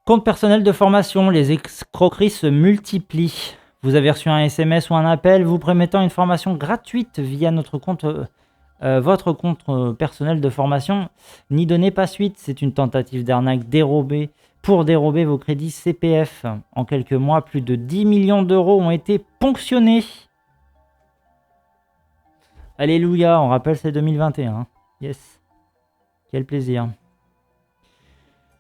Compte personnel de formation, les escroqueries se multiplient. Vous avez reçu un SMS ou un appel vous promettant une formation gratuite via votre compte personnel de formation. N'y donnez pas suite, c'est une tentative d'arnaque pour dérober vos crédits CPF. En quelques mois, plus de 10 millions d'euros ont été ponctionnés. Alléluia, on rappelle c'est 2021. Yes, quel plaisir.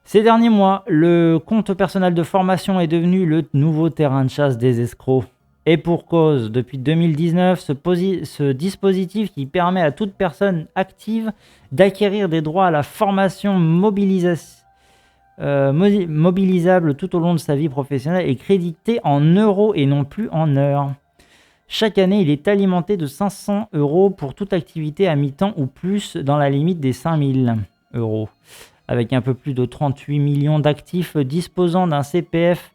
Ces derniers mois, le compte personnel de formation est devenu le nouveau terrain de chasse des escrocs. Et pour cause, depuis 2019, ce dispositif qui permet à toute personne active d'acquérir des droits à la formation mobilisable tout au long de sa vie professionnelle est crédité en euros et non plus en heures. Chaque année, il est alimenté de 500 euros pour toute activité à mi-temps ou plus dans la limite des 5000 euros. Avec un peu plus de 38 millions d'actifs disposant d'un CPF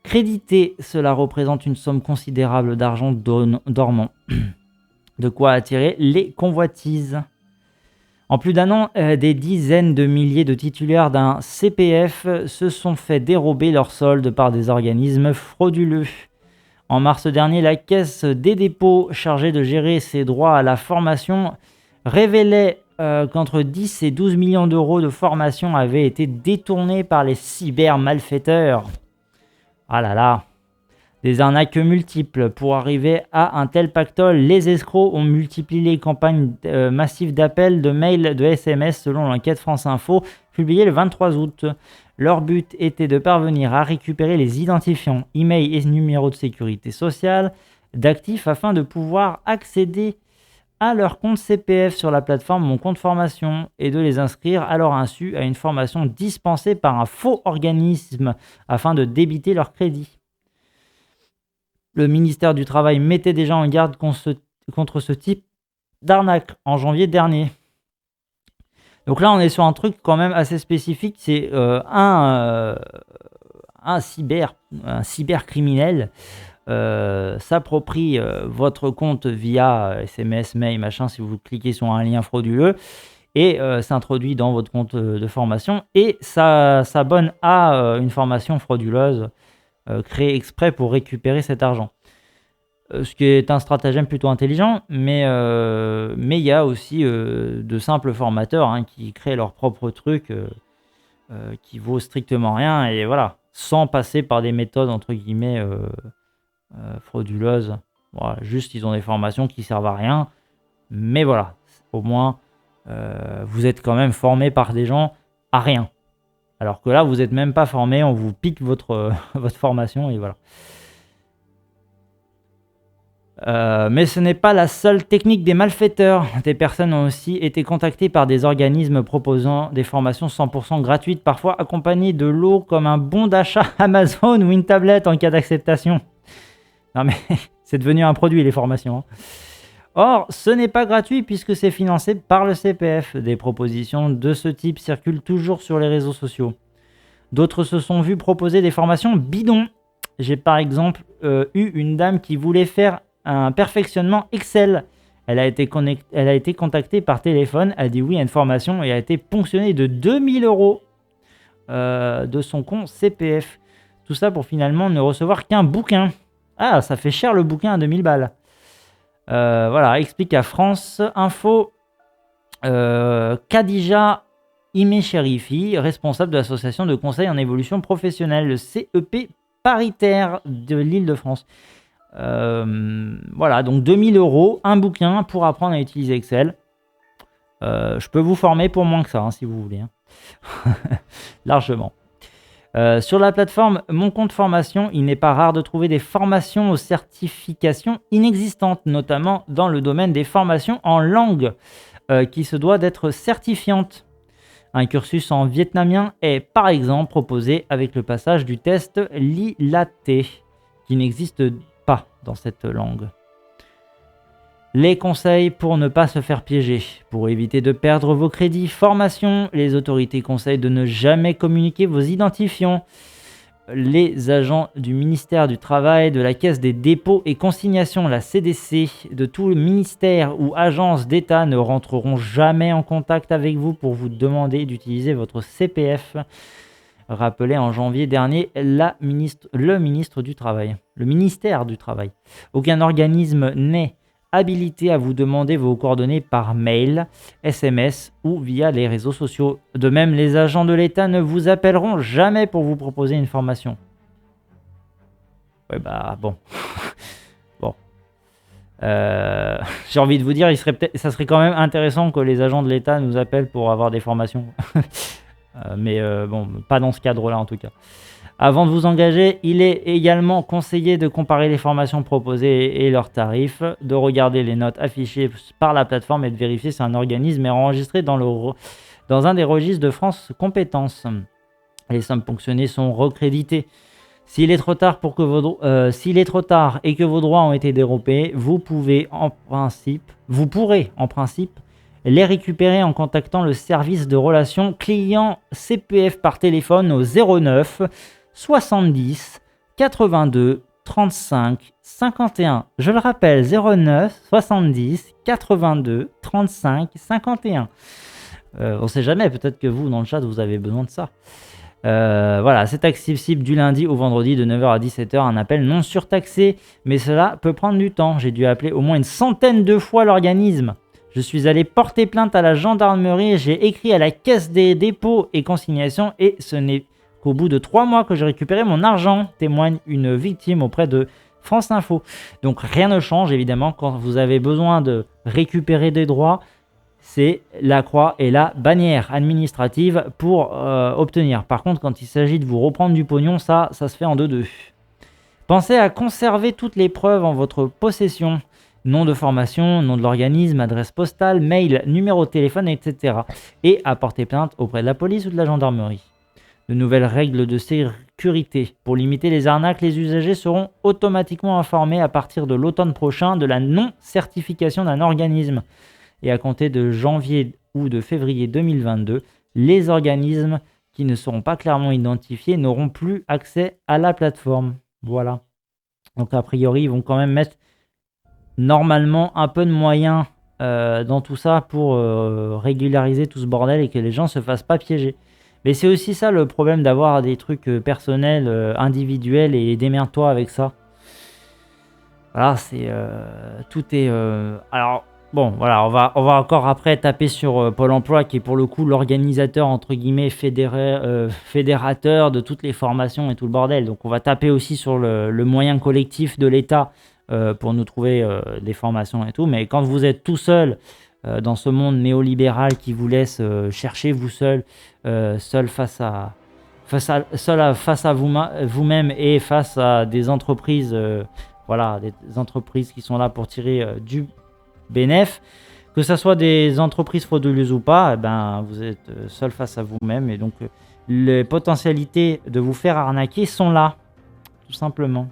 crédité, cela représente une somme considérable d'argent dormant. De quoi attirer les convoitises. En plus d'un an, des dizaines de milliers de titulaires d'un CPF se sont fait dérober leur solde par des organismes frauduleux. En mars dernier, la Caisse des dépôts, chargée de gérer ses droits à la formation, révélait qu'entre 10 et 12 millions d'euros de formation avaient été détournés par les cybermalfaiteurs. Ah là là, des arnaques multiples. Pour arriver à un tel pactole, les escrocs ont multiplié les campagnes massives d'appels, de mails, de SMS selon l'enquête France Info publiée le 23 août. Leur but était de parvenir à récupérer les identifiants, emails et numéros de sécurité sociale d'actifs afin de pouvoir accéder à leur compte CPF sur la plateforme Mon Compte Formation et de les inscrire à leur insu à une formation dispensée par un faux organisme afin de débiter leur crédit. Le ministère du Travail mettait déjà en garde contre ce type d'arnaque en janvier dernier. Donc là, on est sur un truc quand même assez spécifique. C'est un cybercriminel s'approprie votre compte via SMS, mail, machin, si vous cliquez sur un lien frauduleux, et s'introduit dans votre compte de formation et s'abonne à une formation frauduleuse créée exprès pour récupérer cet argent. Ce qui est un stratagème plutôt intelligent, mais il y a aussi de simples formateurs qui créent leur propre truc qui vaut strictement rien, et voilà, sans passer par des méthodes entre guillemets frauduleuses. Voilà, juste ils ont des formations qui servent à rien, mais voilà, au moins vous êtes quand même formé par des gens à rien. Alors que là, vous n'êtes même pas formé, on vous pique votre formation et voilà. Mais ce n'est pas la seule technique des malfaiteurs. Des personnes ont aussi été contactées par des organismes proposant des formations 100% gratuites, parfois accompagnées de lots comme un bon d'achat Amazon ou une tablette en cas d'acceptation. Non mais c'est devenu un produit, les formations. Or, ce n'est pas gratuit puisque c'est financé par le CPF. Des propositions de ce type circulent toujours sur les réseaux sociaux. D'autres se sont vus proposer des formations bidons. J'ai par exemple eu une dame qui voulait faire un perfectionnement Excel. Elle a été contactée par téléphone, a dit oui à une formation et a été ponctionnée de 2000 euros de son compte CPF. Tout ça pour finalement ne recevoir qu'un bouquin. Ah, ça fait cher le bouquin à 2000 balles. Voilà, explique à France Info Khadija Imecherifi, responsable de l'association de conseil en évolution professionnelle, le CEP paritaire de l'Île-de-France. Voilà, donc 2000 euros, un bouquin pour apprendre à utiliser Excel. Je peux vous former pour moins que ça, si vous voulez. Largement. Sur la plateforme Mon Compte Formation, il n'est pas rare de trouver des formations aux certifications inexistantes, notamment dans le domaine des formations en langue, qui se doit d'être certifiante. Un cursus en vietnamien est par exemple proposé avec le passage du test LILAT, qui n'existe pas dans cette langue. Les conseils pour ne pas se faire piéger. Pour éviter de perdre vos crédits formation, les autorités conseillent de ne jamais communiquer vos identifiants. Les agents du ministère du Travail, de la Caisse des dépôts et consignations, la CDC, de tout le ministère ou agence d'État ne rentreront jamais en contact avec vous pour vous demander d'utiliser votre CPF. rappelait en janvier dernier le ministère du Travail. Aucun organisme n'est habilité à vous demander vos coordonnées par mail, SMS ou via les réseaux sociaux. De même, les agents de l'État ne vous appelleront jamais pour vous proposer une formation. Ouais, bah bon. Bon. J'ai envie de vous dire, ça serait quand même intéressant que les agents de l'État nous appellent pour avoir des formations. Mais bon, pas dans ce cadre-là en tout cas. Avant de vous engager, il est également conseillé de comparer les formations proposées et leurs tarifs, de regarder les notes affichées par la plateforme et de vérifier si un organisme est enregistré dans un des registres de France Compétences. Les sommes ponctionnées sont recréditées. S'il est trop tard et que vos droits ont été dérobés, vous pourrez en principe les récupérer en contactant le service de relations clients CPF par téléphone au 09 70 82 35 51. Je le rappelle, 09 70 82 35 51. On ne sait jamais, peut-être que vous, dans le chat, vous avez besoin de ça. Voilà, c'est accessible du lundi au vendredi de 9h à 17h, un appel non surtaxé, mais cela peut prendre du temps. J'ai dû appeler au moins une centaine de fois l'organisme. Je suis allé porter plainte à la gendarmerie, j'ai écrit à la caisse des dépôts et consignations et ce n'est qu'au bout de 3 mois que j'ai récupéré mon argent, témoigne une victime auprès de France Info. Donc rien ne change évidemment quand vous avez besoin de récupérer des droits. C'est la croix et la bannière administrative pour obtenir. Par contre, quand il s'agit de vous reprendre du pognon, ça se fait en 2-2. Pensez à conserver toutes les preuves en votre possession. Nom de formation, nom de l'organisme, adresse postale, mail, numéro de téléphone, etc. Et à porter plainte auprès de la police ou de la gendarmerie. De nouvelles règles de sécurité. Pour limiter les arnaques, les usagers seront automatiquement informés à partir de l'automne prochain de la non-certification d'un organisme. Et à compter de janvier ou de février 2022, les organismes qui ne seront pas clairement identifiés n'auront plus accès à la plateforme. Voilà. Donc a priori, ils vont quand même mettre normalement un peu de moyens dans tout ça pour régulariser tout ce bordel et que les gens ne se fassent pas piéger. Mais c'est aussi ça le problème d'avoir des trucs personnels, individuels et démerde-toi avec ça. Voilà, c'est tout est... alors... Bon, voilà, on va encore après taper sur Pôle emploi qui est pour le coup l'organisateur, entre guillemets, fédérateur de toutes les formations et tout le bordel. Donc on va taper aussi sur le moyen collectif de l'État pour nous trouver des formations et tout. Mais quand vous êtes tout seul dans ce monde néolibéral qui vous laisse chercher vous seul face à vous-même et face à des entreprises, voilà, des entreprises qui sont là pour tirer du bénéf, que ce soit des entreprises frauduleuses ou pas, eh ben, vous êtes seul face à vous-même et donc les potentialités de vous faire arnaquer sont là, tout simplement.